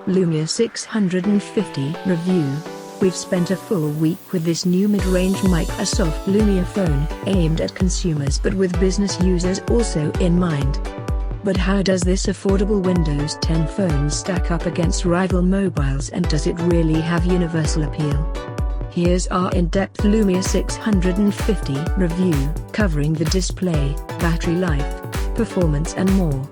Lumia 650 Review. We've spent a full week with this new mid-range Microsoft Lumia phone, aimed at consumers but with business users also in mind. But how does this affordable Windows 10 phone stack up against rival mobiles, and does it really have universal appeal? Here's our in-depth Lumia 650 review, covering the display, battery life, performance and more.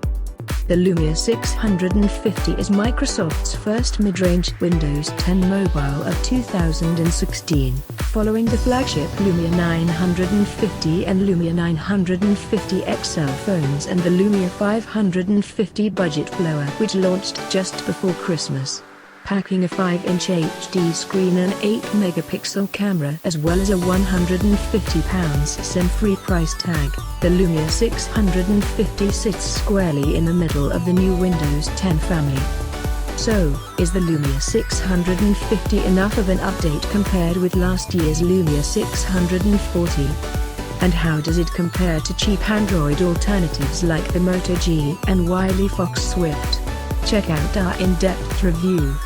The Lumia 650 is Microsoft's first mid-range Windows 10 mobile of 2016, following the flagship Lumia 950 and Lumia 950 XL phones and the Lumia 550 budget blower, which launched just before Christmas. Packing a 5-inch HD screen and 8-megapixel camera as well as a £150 SIM-free price tag, the Lumia 650 sits squarely in the middle of the new Windows 10 family. So, is the Lumia 650 enough of an update compared with last year's Lumia 640? And how does it compare to cheap Android alternatives like the Moto G and Wiley Fox Swift? Check out our in-depth review.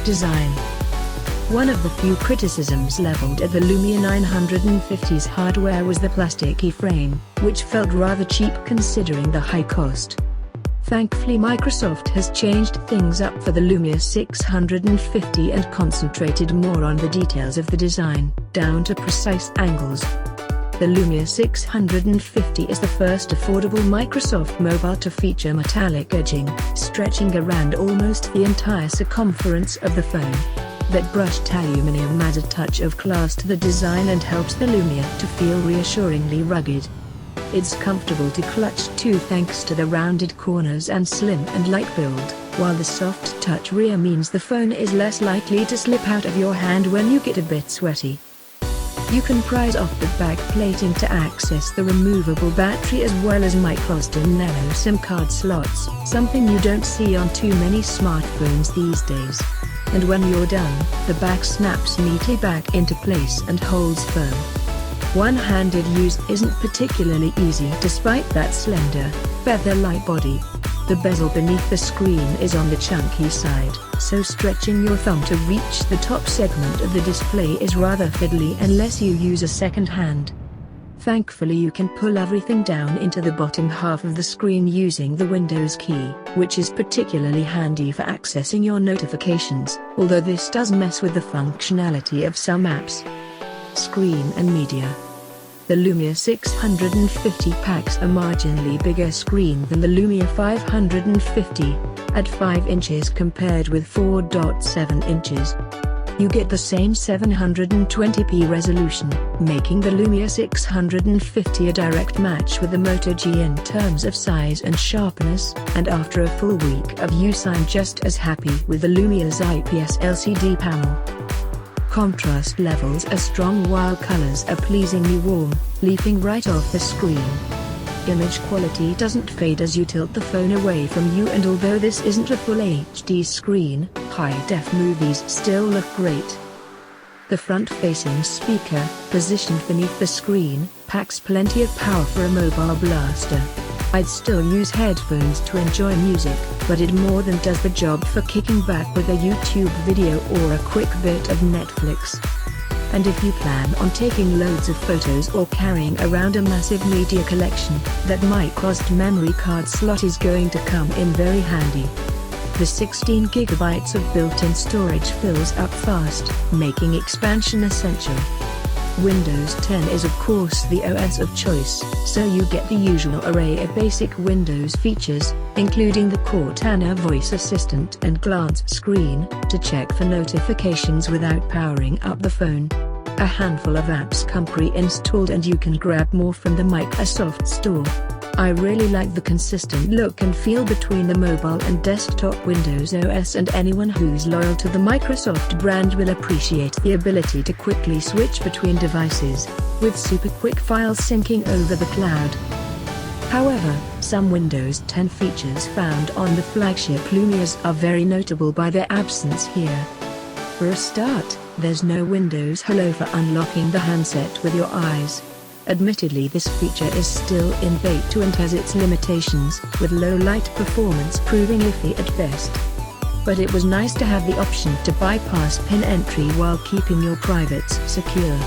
Design. One of the few criticisms leveled at the Lumia 950's hardware was the plasticky frame, which felt rather cheap considering the high cost. Thankfully, Microsoft has changed things up for the Lumia 650 and concentrated more on the details of the design, down to precise angles. The Lumia 650 is the first affordable Microsoft mobile to feature metallic edging, stretching around almost the entire circumference of the phone. That brushed aluminum adds a touch of class to the design and helps the Lumia to feel reassuringly rugged. It's comfortable to clutch too thanks to the rounded corners and slim and light build, while the soft touch rear means the phone is less likely to slip out of your hand when you get a bit sweaty. You can prise off the back plating to access the removable battery as well as microSD and nano SIM card slots, something you don't see on too many smartphones these days. And when you're done, the back snaps neatly back into place and holds firm. One-handed use isn't particularly easy despite that slender, feather-light body. The bezel beneath the screen is on the chunky side, so stretching your thumb to reach the top segment of the display is rather fiddly unless you use a second hand. Thankfully, you can pull everything down into the bottom half of the screen using the Windows key, which is particularly handy for accessing your notifications, although this does mess with the functionality of some apps. Screen and media. The Lumia 650 packs a marginally bigger screen than the Lumia 550, at 5 inches compared with 4.7 inches. You get the same 720p resolution, making the Lumia 650 a direct match with the Moto G in terms of size and sharpness, and after a full week of use I'm just as happy with the Lumia's IPS LCD panel. Contrast levels are strong while colors are pleasingly warm, leaping right off the screen. Image quality doesn't fade as you tilt the phone away from you, and although this isn't a full HD screen, high-def movies still look great. The front-facing speaker, positioned beneath the screen, packs plenty of power for a mobile blaster. I'd still use headphones to enjoy music, but it more than does the job for kicking back with a YouTube video or a quick bit of Netflix. And if you plan on taking loads of photos or carrying around a massive media collection, that microSD memory card slot is going to come in very handy. The 16 GB of built-in storage fills up fast, making expansion essential. Windows 10 is of course the OS of choice, so you get the usual array of basic Windows features, including the Cortana voice assistant and glance screen, to check for notifications without powering up the phone. A handful of apps come pre-installed and you can grab more from the Microsoft Store. I really like the consistent look and feel between the mobile and desktop Windows OS, and anyone who's loyal to the Microsoft brand will appreciate the ability to quickly switch between devices, with super quick file syncing over the cloud. However, some Windows 10 features found on the flagship Lumias are very notable by their absence here. For a start, there's no Windows Hello for unlocking the handset with your eyes. Admittedly, this feature is still in beta and has its limitations, with low light performance proving iffy at best. but it was nice to have the option to bypass PIN entry while keeping your privates secure.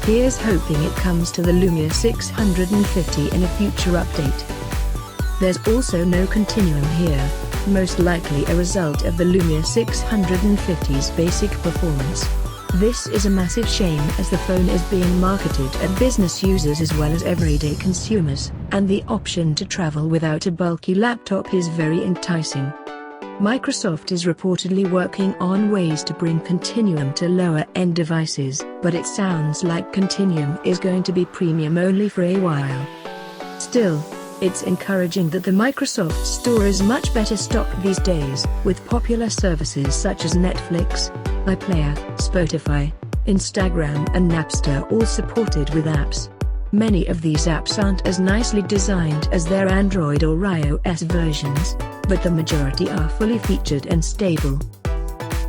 Here's hoping it comes to the Lumia 650 in a future update. There's also no continuum here, most likely a result of the Lumia 650's basic performance. This is a massive shame as the phone is being marketed at business users as well as everyday consumers, and the option to travel without a bulky laptop is very enticing. Microsoft is reportedly working on ways to bring Continuum to lower-end devices, but it sounds like Continuum is going to be premium only for a while. Still, it's encouraging that the Microsoft Store is much better stocked these days, with popular services such as Netflix, iPlayer, Spotify, Instagram and Napster all supported with apps. Many of these apps aren't as nicely designed as their Android or iOS versions, but the majority are fully featured and stable.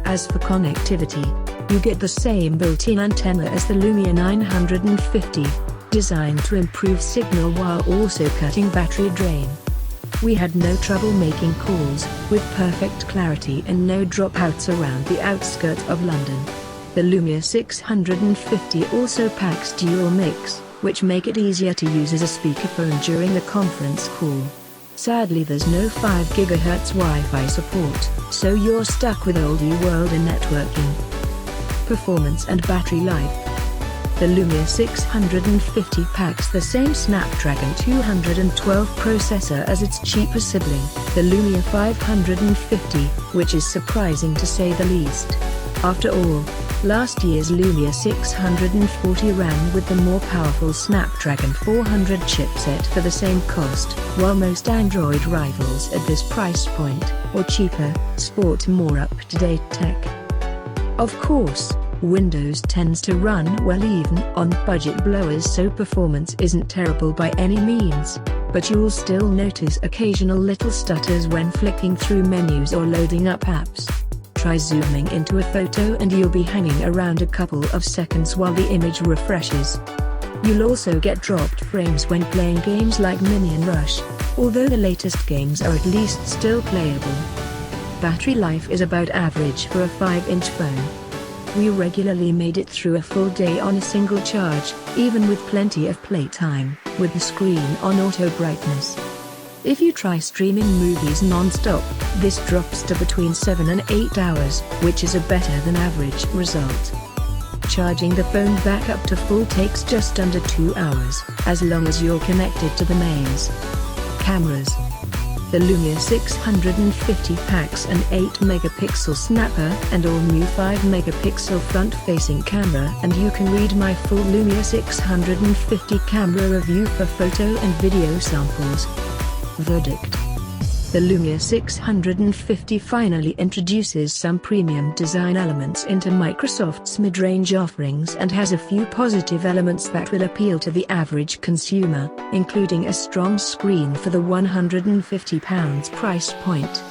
As for connectivity, you get the same built-in antenna as the Lumia 950, designed to improve signal while also cutting battery drain. We had no trouble making calls, with perfect clarity and no dropouts around the outskirts of London. The Lumia 650 also packs dual mics, which make it easier to use as a speakerphone during a conference call. Sadly, there's no 5 GHz Wi-Fi support, so you're stuck with old world and networking. Performance and battery life. The Lumia 650 packs the same Snapdragon 212 processor as its cheaper sibling, the Lumia 550, which is surprising to say the least. After all, last year's Lumia 640 ran with the more powerful Snapdragon 400 chipset for the same cost, while most Android rivals at this price point, or cheaper, sport more up-to-date tech. Of course, Windows tends to run well even on budget blowers, so performance isn't terrible by any means, but you'll still notice occasional little stutters when flicking through menus or loading up apps. Try zooming into a photo and you'll be hanging around a couple of seconds while the image refreshes. You'll also get dropped frames when playing games like Minion Rush, although the latest games are at least still playable. Battery life is about average for a 5-inch phone. We regularly made it through a full day on a single charge, even with plenty of playtime, with the screen on auto brightness. If you try streaming movies non-stop, this drops to between 7 and 8 hours, which is a better than average result. Charging the phone back up to full takes just under 2 hours, as long as you're connected to the mains. Cameras. The Lumia 650 packs an 8-megapixel snapper and all-new 5-megapixel front-facing camera, and you can read my full Lumia 650 camera review for photo and video samples. Verdict. The Lumia 650 finally introduces some premium design elements into Microsoft's mid-range offerings and has a few positive elements that will appeal to the average consumer, including a strong screen for the £150 price point.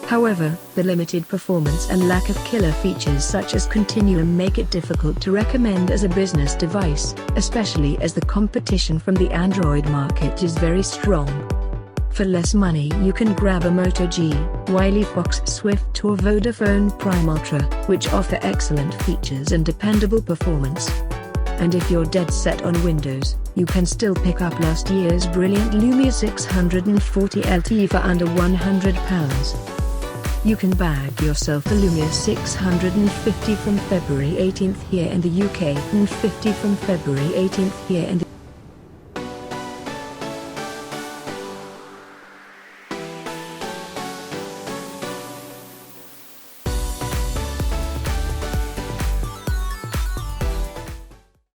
However, the limited performance and lack of killer features such as Continuum make it difficult to recommend as a business device, especially as the competition from the Android market is very strong. For less money you can grab a Moto G, Wiley Fox Swift or Vodafone Prime Ultra, which offer excellent features and dependable performance. And if you're dead set on Windows, you can still pick up last year's brilliant Lumia 640 LTE for under £100. You can bag yourself a Lumia 650 from February 18th here in the UK and 50 from February 18th here in the